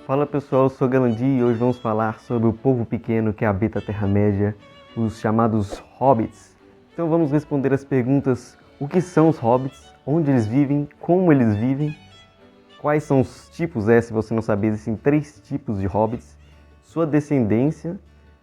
Fala pessoal, eu sou Galandi e hoje vamos falar sobre o povo pequeno que habita a Terra-média, os chamados Hobbits. Então vamos responder as perguntas: o que são os Hobbits, onde eles vivem, como eles vivem, quais são os tipos, se você não sabia, existem 3 tipos de Hobbits, sua descendência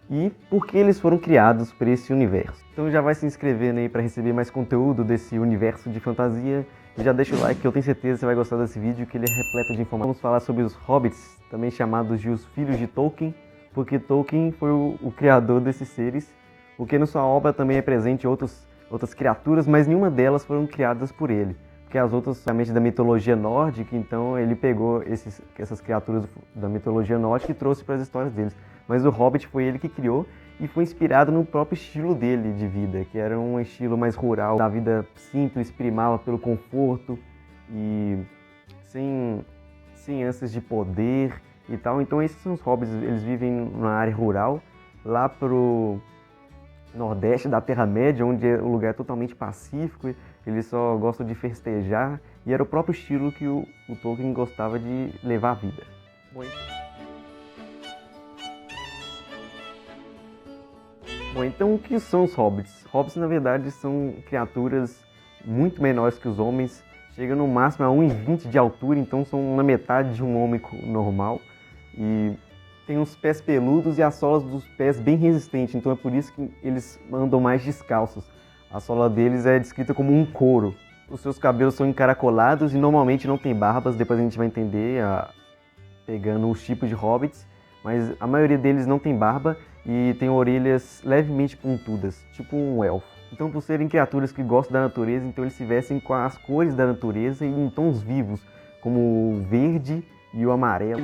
e por que eles foram criados para esse universo. Então já vai se inscrevendo aí para receber mais conteúdo desse universo de fantasia. E já deixa o like que eu tenho certeza que você vai gostar desse vídeo, que ele é repleto de informações. Vamos falar sobre os Hobbits, também chamados de os filhos de Tolkien, porque Tolkien foi o criador desses seres, porque na sua obra também é presente outras criaturas, mas nenhuma delas foram criadas por ele. Porque as outras, somente da mitologia nórdica, então ele pegou essas criaturas da mitologia nórdica e trouxe para as histórias deles. Mas o Hobbit foi ele que criou e foi inspirado no próprio estilo dele de vida, que era um estilo mais rural, da vida simples, primava pelo conforto e sem ânsias de poder e tal. Então esses são os Hobbits, eles vivem na área rural, lá pro nordeste da Terra-média, onde o lugar é totalmente pacífico, eles só gostam de festejar, e era o próprio estilo que o Tolkien gostava de levar a vida. Bom, então o que são os Hobbits? Hobbits, na verdade, são criaturas muito menores que os homens, chegam no máximo a 1,20 de altura, então são na metade de um homem normal, e tem os pés peludos e as solas dos pés bem resistentes, então é por isso que eles andam mais descalços. A sola deles é descrita como um couro. Os seus cabelos são encaracolados e normalmente não tem barbas, depois a gente vai entender pegando os tipos de hobbits, mas a maioria deles não tem barba e tem orelhas levemente pontudas, tipo um elfo. Então, por serem criaturas que gostam da natureza, então eles se vestem com as cores da natureza e em tons vivos, como o verde e o amarelo.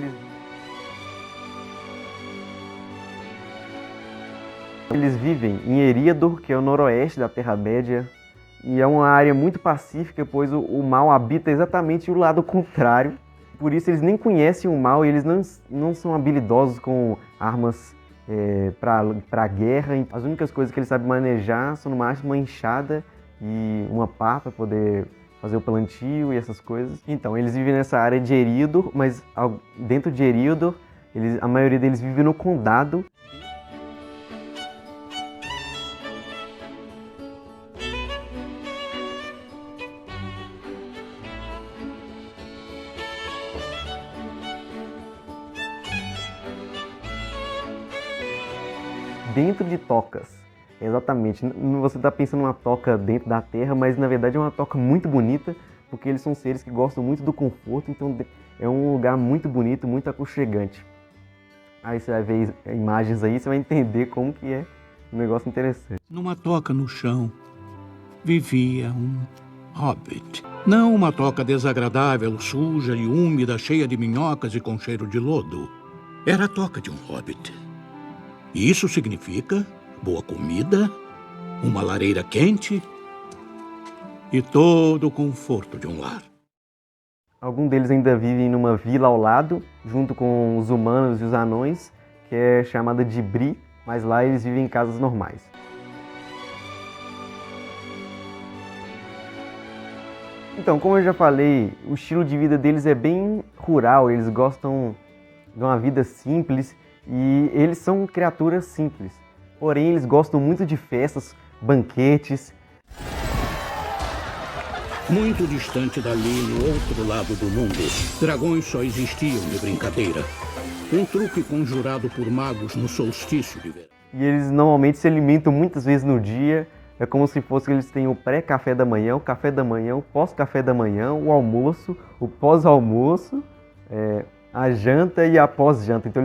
Eles vivem em Eriador, que é o noroeste da Terra-média, e é uma área muito pacífica, pois o mal habita exatamente o lado contrário. Por isso eles nem conhecem o mal e eles não são habilidosos com armas para guerra. As únicas coisas que eles sabem manejar são no máximo uma enxada e uma pá para poder fazer o plantio e essas coisas. Então, eles vivem nessa área de Eriador, mas dentro de Eriador, a maioria deles vive no condado. Dentro de tocas, exatamente. Você está pensando numa toca dentro da terra, mas na verdade é uma toca muito bonita, porque eles são seres que gostam muito do conforto, então é um lugar muito bonito, muito aconchegante. Aí você vai ver imagens aí, você vai entender como que é um negócio interessante. Numa toca no chão vivia um hobbit. Não uma toca desagradável, suja e úmida, cheia de minhocas e com cheiro de lodo. Era a toca de um hobbit. E isso significa boa comida, uma lareira quente e todo o conforto de um lar. Alguns deles ainda vivem numa vila ao lado, junto com os humanos e os anões, que é chamada de Bree, mas lá eles vivem em casas normais. Então, como eu já falei, o estilo de vida deles é bem rural, eles gostam de uma vida simples e eles são criaturas simples. Porém, eles gostam muito de festas, banquetes. Muito distante dali, no outro lado do mundo, dragões só existiam de brincadeira. Um truque conjurado por magos no solstício de verão. E eles normalmente se alimentam muitas vezes no dia. É como se fosse que eles têm o pré-café da manhã, o café da manhã, o pós-café da manhã, o almoço, o pós-almoço, a janta e a pós-janta. Então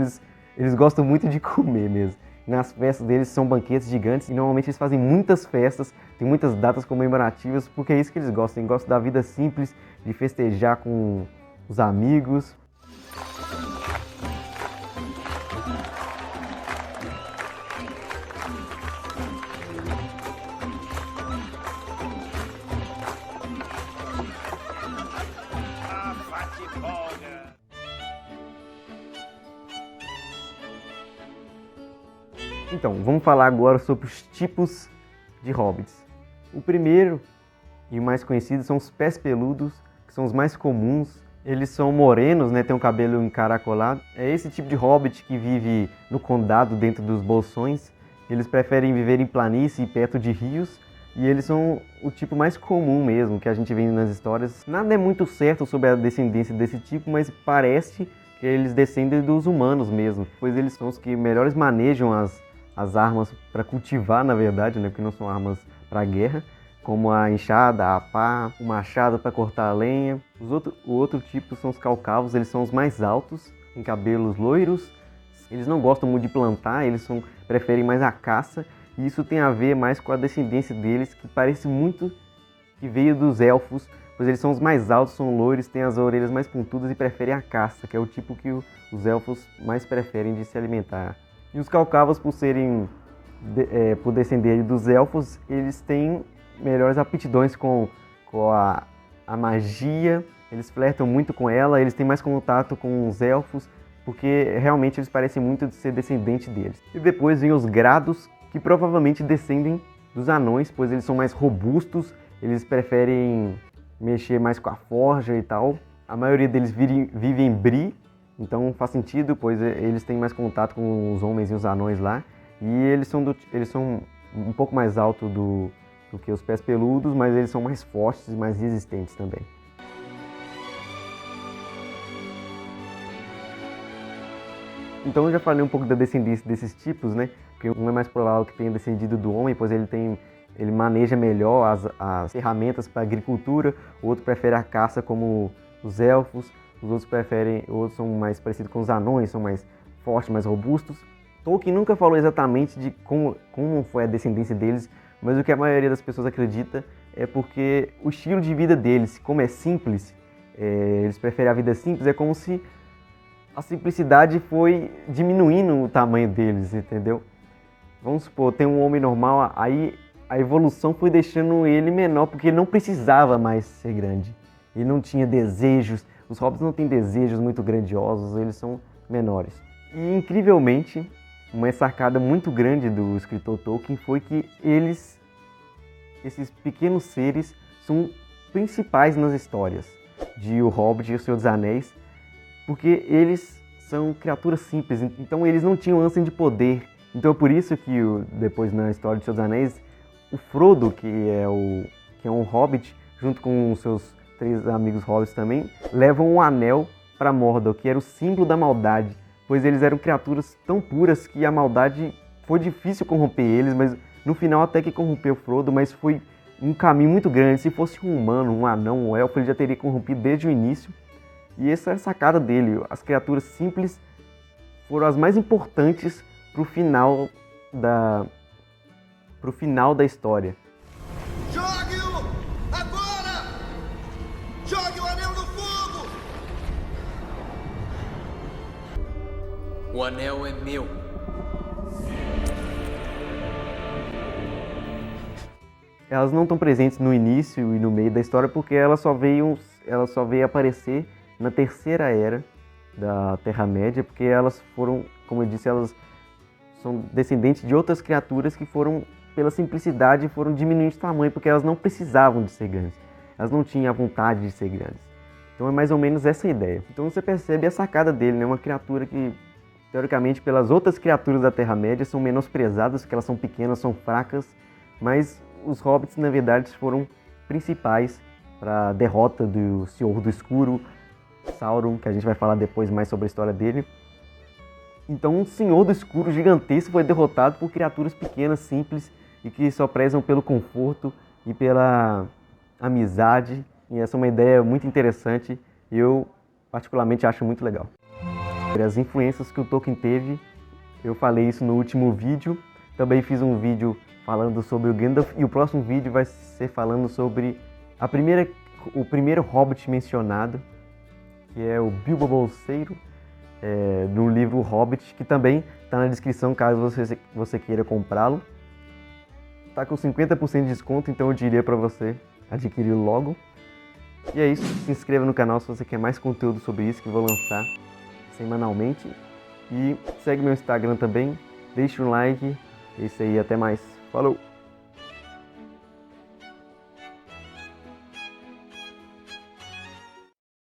eles gostam muito de comer mesmo. Nas festas deles são banquetes gigantes e normalmente eles fazem muitas festas, tem muitas datas comemorativas, porque é isso que eles gostam. Eles gostam da vida simples, de festejar com os amigos. Então, vamos falar agora sobre os tipos de hobbits. O primeiro e o mais conhecido são os pés peludos, que são os mais comuns Eles são morenos, né? Tem um cabelo encaracolado. É esse tipo de hobbit que vive no condado, dentro dos bolsões. Eles preferem viver em planície e perto de rios. E eles são o tipo mais comum mesmo, que a gente vê nas histórias. Nada é muito certo sobre a descendência desse tipo, mas parece que eles descendem dos humanos mesmo. Pois eles são os que melhores manejam as armas para cultivar, na verdade, né? Porque não são armas para guerra. Como a enxada, a pá, o machado para cortar a lenha. O outro tipo são os calcavos, eles são os mais altos, com cabelos loiros. Eles não gostam muito de plantar, preferem mais a caça. E isso tem a ver mais com a descendência deles, que parece muito que veio dos elfos, pois eles são os mais altos, são loiros, têm as orelhas mais pontudas e preferem a caça, que é o tipo que os elfos mais preferem de se alimentar. E os calcavos, por descenderem dos elfos, eles têm melhores aptidões com a magia, eles flertam muito com ela, eles têm mais contato com os elfos, porque realmente eles parecem muito ser descendente deles. E depois vem os grados, que provavelmente descendem dos anões, pois eles são mais robustos, eles preferem mexer mais com a forja e tal. A maioria deles vive em Bree, então faz sentido, pois eles têm mais contato com os homens e os anões lá. E eles são um pouco mais altos do que os pés peludos, mas eles são mais fortes e mais resistentes também. Então eu já falei um pouco da descendência desses tipos, né? Porque um é mais provável que tenha descendido do homem, pois ele maneja melhor as ferramentas para a agricultura. O outro prefere a caça, como os elfos. Outros são mais parecidos com os anões, são mais fortes, mais robustos. Tolkien nunca falou exatamente de como foi a descendência deles, mas o que a maioria das pessoas acredita é porque o estilo de vida deles, como é simples, eles preferem a vida simples, é como se a simplicidade foi diminuindo o tamanho deles, entendeu? Vamos supor, tem um homem normal, aí a evolução foi deixando ele menor, porque ele não precisava mais ser grande. Ele não tinha desejos, os hobbits não têm desejos muito grandiosos, eles são menores. E incrivelmente, uma sacada muito grande do escritor Tolkien foi que esses pequenos seres, são principais nas histórias de O Hobbit e O Senhor dos Anéis, porque eles são criaturas simples, então eles não tinham ânsia de poder. Então é por isso que depois na história de Senhor dos Anéis, o Frodo, que é um hobbit, junto com os seus 3 amigos hobbits também, levam um anel para Mordor, que era o símbolo da maldade, pois eles eram criaturas tão puras que a maldade foi difícil corromper eles, mas no final até que corrompeu Frodo, mas foi um caminho muito grande. Se fosse um humano, um anão, um elfo, ele já teria corrompido desde o início. E essa é a sacada dele. As criaturas simples foram as mais importantes pro final da história. Jogue-o! Agora! Jogue o anel no fogo! O anel é meu. Elas não estão presentes no início e no meio da história porque ela só veio aparecer na Terceira Era da Terra-média, porque elas foram, como eu disse, elas são descendentes de outras criaturas que foram, pela simplicidade, foram diminuindo de tamanho, porque elas não precisavam de ser grandes. Elas não tinham a vontade de ser grandes. Então é mais ou menos essa a ideia. Então você percebe a sacada dele, né? Uma criatura que, teoricamente, pelas outras criaturas da Terra-média, são menosprezadas, porque elas são pequenas, são fracas, mas os hobbits, na verdade, foram principais para a derrota do Senhor do Escuro, Sauron, que a gente vai falar depois mais sobre a história dele. Então, um Senhor do Escuro gigantesco foi derrotado por criaturas pequenas, simples, e que só prezam pelo conforto e pela amizade. E essa é uma ideia muito interessante e eu, particularmente, acho muito legal. As influências que o Tolkien teve, eu falei isso no último vídeo. Também fiz um vídeo falando sobre o Gandalf, e o próximo vídeo vai ser falando sobre o primeiro Hobbit mencionado, que é o Bilbo Bolseiro, no livro Hobbit, que também está na descrição caso você queira comprá-lo. Está com 50% de desconto, então eu diria para você adquirir logo. E é isso, se inscreva no canal se você quer mais conteúdo sobre isso, que eu vou lançar semanalmente. E segue meu Instagram também, deixe um like, é isso aí, até mais. Falou!